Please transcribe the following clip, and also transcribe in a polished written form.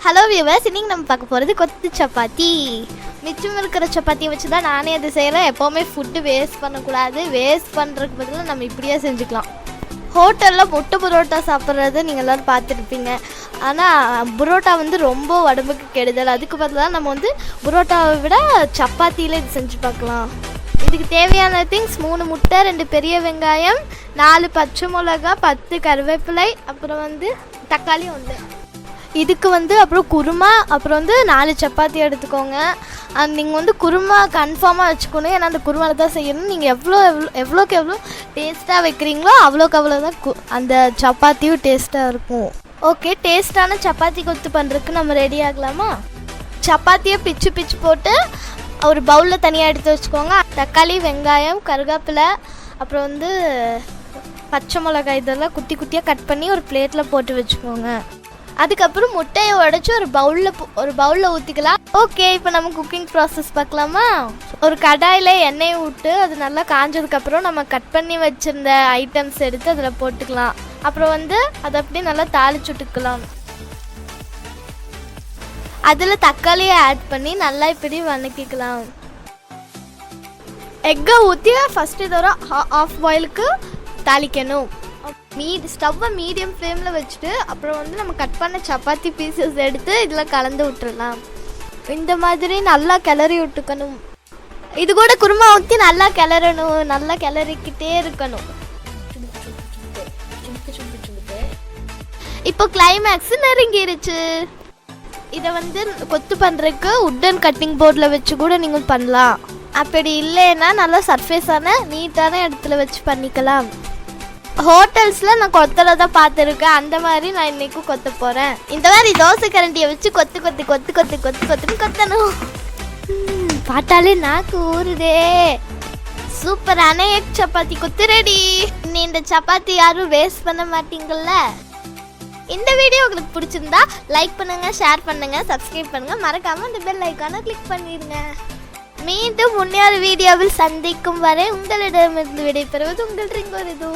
Hello viewers, இன்னைக்கு நம்ம பார்க்க போகிறது கொத்து சப்பாத்தி. மிச்சம் இருக்கிற சப்பாத்தியை வச்சு தான் நானே அது செய்கிறேன். எப்போவுமே ஃபுட்டு வேஸ்ட் பண்ணக்கூடாது. வேஸ்ட் பண்ணுறதுக்கு பதிலாக நம்ம இப்படியே செஞ்சுக்கலாம். ஹோட்டலில் முட்டை புரோட்டா சாப்பிட்றது நீங்கள் எல்லோரும் பார்த்துருப்பீங்க. ஆனால் புரோட்டா வந்து ரொம்ப உடம்புக்கு கெடுதல். அதுக்கு பதிலாக நம்ம வந்து புரோட்டாவை விட சப்பாத்தியில் இது செஞ்சு பார்க்கலாம். இதுக்கு தேவையான திங்ஸ் 3 முட்டை, 2 பெரிய வெங்காயம், 4 பச்சை மிளகா, 10 கருவேப்பிலை, அப்புறம் வந்து தக்காளி 1. இதுக்கு வந்து அப்புறம் குருமா, அப்புறம் வந்து 4 சப்பாத்தி எடுத்துக்கோங்க. நீங்கள் வந்து குருமா கன்ஃபார்மாக வச்சுக்கணும். ஏன்னா அந்த குருமாவில் தான் செய்யணும். நீங்கள் எவ்வளோக்கு எவ்வளோ டேஸ்ட்டாக வைக்கிறீங்களோ அவ்வளோக்கு அவ்வளோ தான் அந்த சப்பாத்தியும் டேஸ்ட்டாக இருக்கும். ஓகே, டேஸ்ட்டான சப்பாத்தி கொத்து பண்ணுறதுக்கு நம்ம ரெடி ஆகலாமா? சப்பாத்தியை பிச்சு போட்டு ஒரு பவுலில் தனியாக எடுத்து வச்சுக்கோங்க. தக்காளி, வெங்காயம், கருவேப்பிலை, அப்புறம் வந்து பச்சை மிளகாய் இதெல்லாம் குட்டி குட்டியாக கட் பண்ணி ஒரு பிளேட்டில் போட்டு வச்சுக்கோங்க. அதுக்கப்புறம் முட்டையை உடைச்சி ஒரு பவுலில் ஊற்றிக்கலாம். ஓகே, இப்போ நம்ம குக்கிங் ப்ராசஸ் பார்க்கலாமா? ஒரு கடாயில் எண்ணெயை விட்டு அது நல்லா காஞ்சதுக்கப்புறம் நம்ம கட் பண்ணி வச்சுருந்த ஐட்டம்ஸ் எடுத்து அதில் போட்டுக்கலாம். அப்புறம் வந்து அதை அப்படியே நல்லா தாளிச்சு விட்டுக்கலாம். அதில் தக்காளியை ஆட் பண்ணி நல்லா இப்படி வதக்கிக்கலாம். எக்கை ஊற்றி ஃபஸ்ட்டு இதோட ஆஃப் பாயிலுக்கு தாளிக்கணும். ஸ்டவ்வை மீடியம் ஃப்ளேமில் வச்சுட்டு அப்புறம் வந்து நம்ம கட் பண்ண சப்பாத்தி பீசஸ் எடுத்து இதில் கலந்து விட்டுடலாம். இந்த மாதிரி நல்லா கிளறி விட்டுக்கணும். இது கூட குருமா ஊற்றி நல்லா கிளறணும். நல்லா கிளறிக்கிட்டே இருக்கணும். இப்போ கிளைமேக்ஸ் நெருங்கிருச்சு. இதை வந்து கொத்து பண்ணுறதுக்கு உட்டன் கட்டிங் போர்டில் வச்சு கூட நீங்கள் பண்ணலாம். அப்படி இல்லைன்னா நல்லா சர்ஃபேஸான நீட்டான இடத்துல வச்சு பண்ணிக்கலாம். ஹோட்டல்ஸில் நான் கொத்தல தான் பார்த்துருக்கேன். அந்த மாதிரி நான் இன்றைக்கும் கொத்த போகிறேன். இந்த மாதிரி தோசை கரண்டியை வச்சு கொத்துன்னு கொத்தணும். பார்த்தாலே நாக்கு ஊறுதே. சூப்பரான எக் சப்பாத்தி கொத்து ரெடி. நீ இந்த சப்பாத்தி யாரும் வேஸ்ட் பண்ண மாட்டீங்கள்ல? இந்த வீடியோ உங்களுக்கு பிடிச்சிருந்தா லைக் பண்ணுங்க, ஷேர் பண்ணுங்க, சப்ஸ்கிரைப் பண்ணுங்க. மறக்காம இந்த பெல் ஐக்கானை கிளிக் பண்ணிடுங்க. மீண்டும் முன்னேறு வீடியோவில் சந்திக்கும் வரை உங்களிடமிருந்து விடைபெறுவது உங்கள் ரிங்கோ.